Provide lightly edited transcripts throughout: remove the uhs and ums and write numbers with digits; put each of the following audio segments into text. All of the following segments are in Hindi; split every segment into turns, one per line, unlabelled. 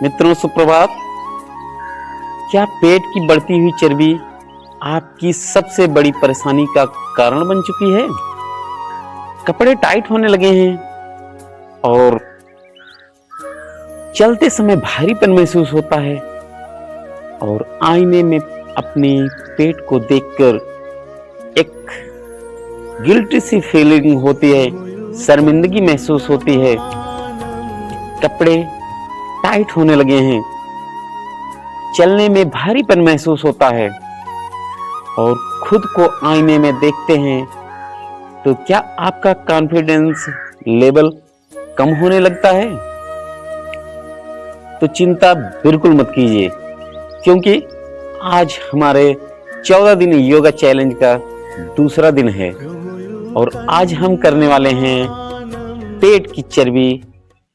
मित्रों सुप्रभात। क्या पेट की बढ़ती हुई चर्बी आपकी सबसे बड़ी परेशानी का कारण बन चुकी है? कपड़े टाइट होने लगे हैं और चलते समय भारीपन महसूस होता है और आईने में अपने पेट को देखकर एक गिल्टी सी फीलिंग होती है, शर्मिंदगी महसूस होती है। कपड़े टाइट होने लगे हैं, चलने में भारीपन महसूस होता है और खुद को आईने में देखते हैं तो क्या आपका कॉन्फिडेंस लेवल कम होने लगता है? तो चिंता बिल्कुल मत कीजिए, क्योंकि आज हमारे 14 दिन योगा चैलेंज का दूसरा दिन है और आज हम करने वाले हैं पेट की चर्बी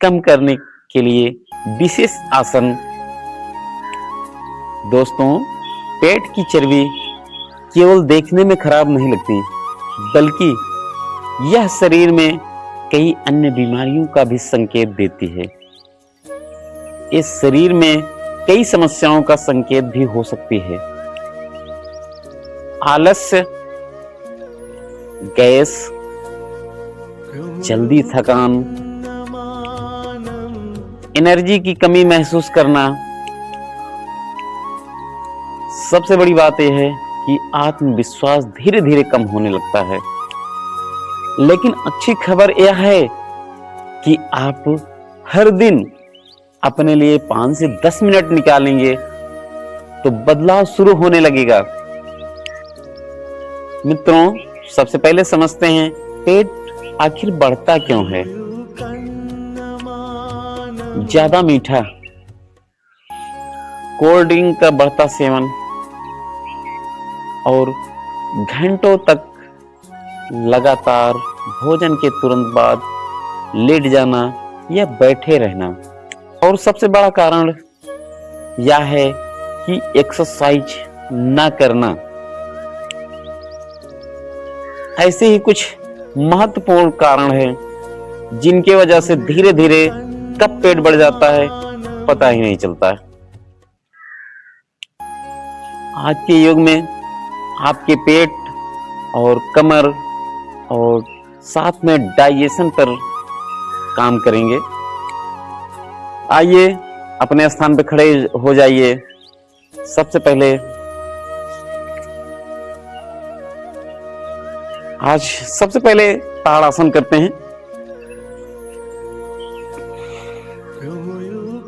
कम करने के लिए विशेष आसन। दोस्तों, पेट की चर्बी केवल देखने में खराब नहीं लगती, बल्कि यह शरीर में कई अन्य बीमारियों का भी संकेत देती है। इस शरीर में कई समस्याओं का संकेत भी हो सकती है। आलस्य, गैस, जल्दी थकान, एनर्जी की कमी महसूस करना। सबसे बड़ी बात यह है कि आत्मविश्वास धीरे धीरे कम होने लगता है। लेकिन अच्छी खबर यह है कि आप हर दिन अपने लिए 5 से 10 मिनट निकालेंगे तो बदलाव शुरू होने लगेगा। मित्रों, सबसे पहले समझते हैं पेट आखिर बढ़ता क्यों है। ज्यादा मीठा, कोल्ड ड्रिंक का बढ़ता सेवन और घंटों तक लगातार भोजन के तुरंत बाद लेट जाना या बैठे रहना। और सबसे बड़ा कारण यह है कि एक्सरसाइज ना करना। ऐसे ही कुछ महत्वपूर्ण कारण हैं जिनके वजह से धीरे धीरे कब पेट बढ़ जाता है पता ही नहीं चलता है। आज के युग में आपके पेट और कमर और साथ में डाइजेशन पर काम करेंगे। आइए अपने स्थान पर खड़े हो जाइए। सबसे पहले ताड़ासन करते हैं।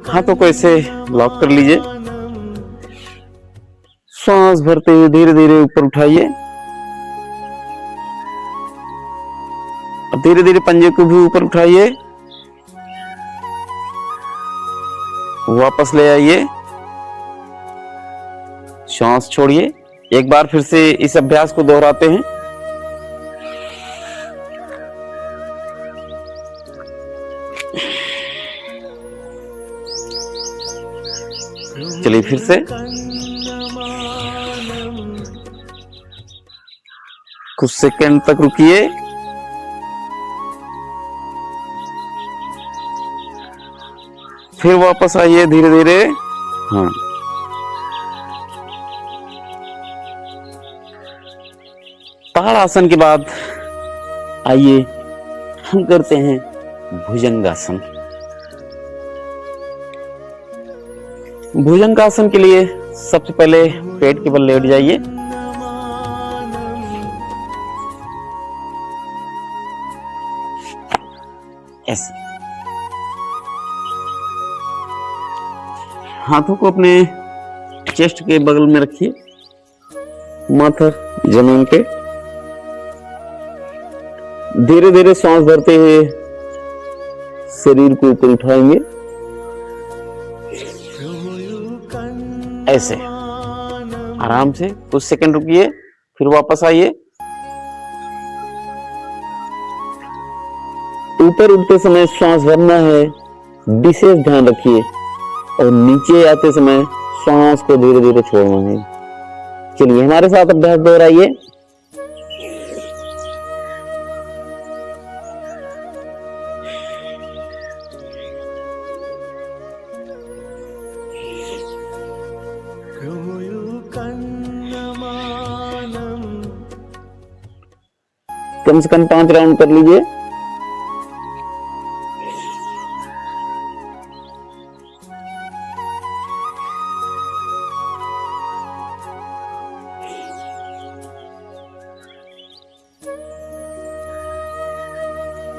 हाथों को ऐसे लॉक कर लीजिए। सांस भरते हुए धीरे धीरे ऊपर उठाइए और धीरे धीरे पंजे को भी ऊपर उठाइए, वापस ले आइए। सांस छोड़िए। एक बार फिर से इस अभ्यास को दोहराते हैं। चलिए फिर से कुछ सेकंड तक रुकिए। फिर वापस आइए धीरे धीरे। हाँ, ताड़ासन के बाद आइए हम करते हैं भुजंगासन। भुजंगासन के लिए सबसे पहले पेट के बल लेट जाइए। ऐसे हाथों को अपने चेस्ट के बगल में रखिए, माथा जमीन पे। धीरे धीरे सांस भरते हुए शरीर को ऊपर उठाएंगे। ऐसे आराम से कुछ सेकंड रुकिए, फिर वापस आइए। ऊपर उठते समय श्वास भरना है, विशेष ध्यान रखिए, और नीचे आते समय श्वास को धीरे धीरे छोड़ना है। चलिए हमारे साथ अभ्यास दोहराइए। कम से कम 5 राउंड कर लीजिए।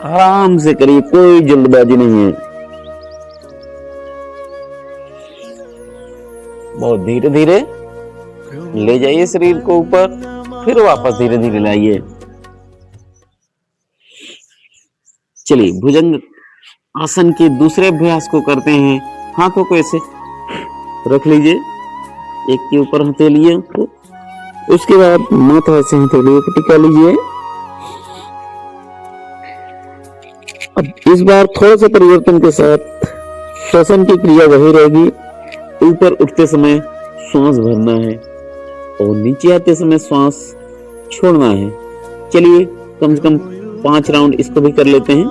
आराम से करिए, कोई जल्दबाजी नहीं है। बहुत धीरे धीरे ले जाइए शरीर को ऊपर, फिर वापस धीरे धीरे लाइए। चलिए भुजंग आसन के दूसरे अभ्यास को करते हैं। हाथों को ऐसे रख लीजिए, एक के ऊपर हथेलियां, उसके बाद माथा ऐसे हथेलियों को टिका लीजिए। अब इस बार थोड़ा सा परिवर्तन के साथ श्वसन की क्रिया वही रहेगी। ऊपर उठते समय श्वास भरना है और नीचे आते समय श्वास छोड़ना है। चलिए कम से कम 5 राउंड इसको भी कर लेते हैं।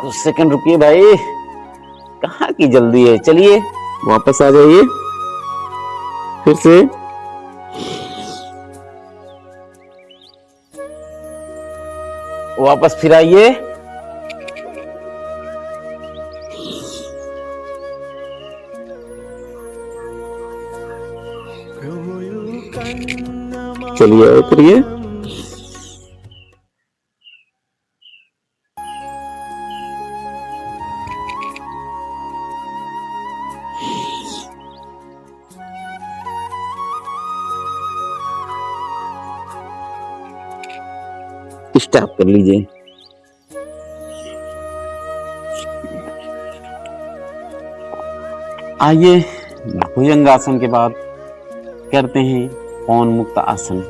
कुछ सेकंड रुकिए भाई, कहाँ की जल्दी है। चलिए वापस आ जाइए, फिर से वापस फिर आइए। चलिए और करिए। स्टॉप कर लीजिए। आइए भुजंगासन के बाद करते हैं पवन मुक्त आसन,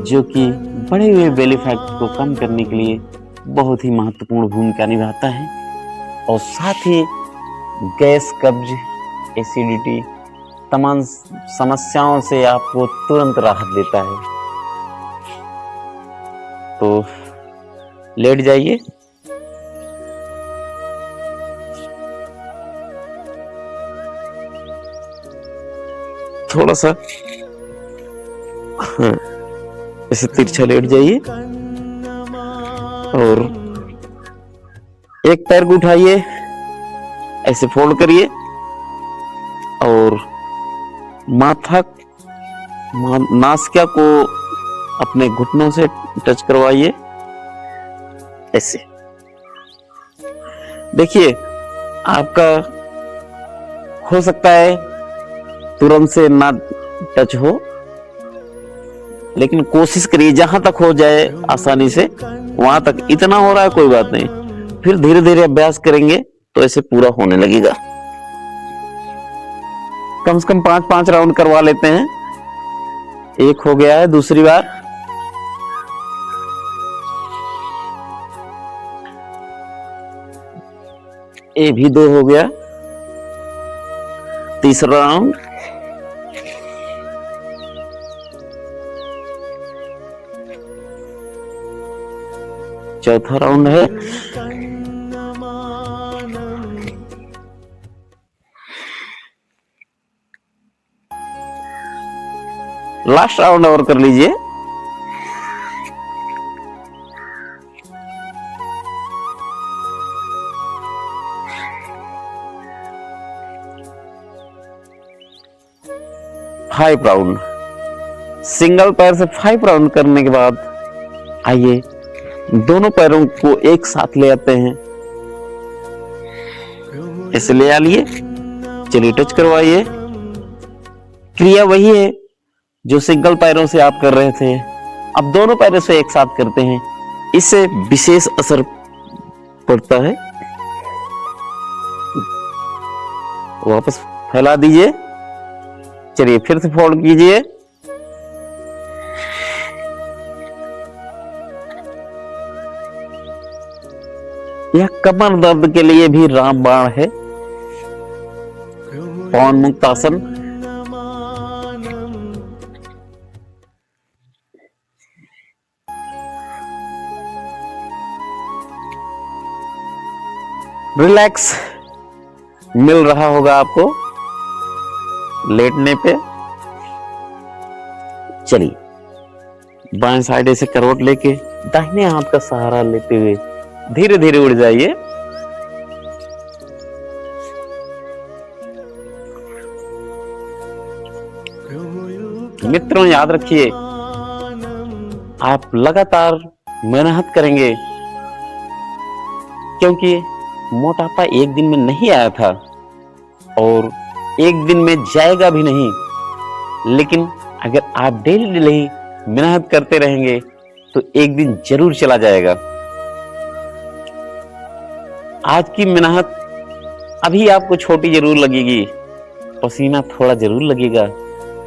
जो कि बढ़े हुए बेली फैट को कम करने के लिए बहुत ही महत्वपूर्ण भूमिका निभाता है और साथ ही गैस, कब्ज, एसिडिटी तमाम समस्याओं से आपको तुरंत राहत देता है। तो लेट जाइए। थोड़ा सा ऐसे तिरछा लेट जाइए और एक पैर को उठाइए, ऐसे फोल्ड करिए और माथा नासिका को अपने घुटनों से टच करवाइए। ऐसे देखिए, आपका हो सकता है तुरंत से ना टच हो, लेकिन कोशिश करिए जहां तक हो जाए आसानी से वहां तक। इतना हो रहा है कोई बात नहीं, फिर धीरे धीरे अभ्यास करेंगे तो ऐसे पूरा होने लगेगा। कम से कम 5-5 राउंड करवा लेते हैं। एक हो गया है, दूसरी बार ये भी 2 हो गया, तीसरा राउंड, चौथा राउंड है, लास्ट राउंड और कर लीजिए। फाइव राउंड, सिंगल पैर से 5 राउंड करने के बाद आइए दोनों पैरों को एक साथ ले आते हैं। ऐसे ले आ लिए। चलिए टच करवाइए। क्रिया वही है जो सिंगल पैरों से आप कर रहे थे, अब दोनों पैरों से एक साथ करते हैं। इससे विशेष असर पड़ता है। वापस फैला दीजिए। चलिए फिर से फोल्ड कीजिए। यह कमर दर्द के लिए भी रामबाण है, पवन मुक्त आसन। रिलैक्स मिल रहा होगा आपको लेटने पे। चलिए बाएं साइड से करवट लेके दाहिने हाथ का सहारा लेते हुए धीरे धीरे उड़ जाइए। मित्रों याद रखिए, आप लगातार मेहनत करेंगे, क्योंकि मोटापा एक दिन में नहीं आया था और एक दिन में जाएगा भी नहीं। लेकिन अगर आप डेली डेली मेहनत करते रहेंगे तो एक दिन जरूर चला जाएगा। आज की मेहनत अभी आपको छोटी जरूर लगेगी, पसीना थोड़ा जरूर लगेगा,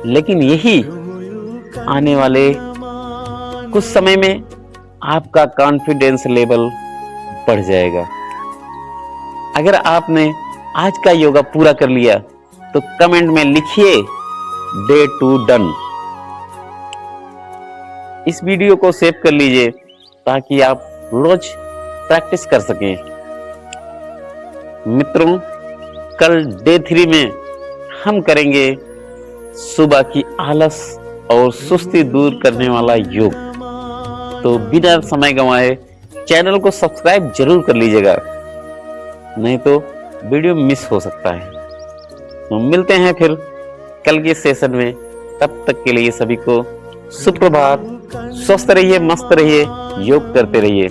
लेकिन यही आने वाले कुछ समय में आपका कॉन्फिडेंस लेवल बढ़ जाएगा। अगर आपने आज का योगा पूरा कर लिया तो कमेंट में लिखिए डे 2 डन। इस वीडियो को सेव कर लीजिए ताकि आप रोज प्रैक्टिस कर सकें। मित्रों, कल डे 3 में हम करेंगे सुबह की आलस और सुस्ती दूर करने वाला योग। तो बिना समय गंवाए चैनल को सब्सक्राइब जरूर कर लीजिएगा, नहीं तो वीडियो मिस हो सकता है। तो मिलते हैं फिर कल के सेशन में। तब तक के लिए सभी को सुप्रभात। स्वस्थ रहिए, मस्त रहिए, योग करते रहिए।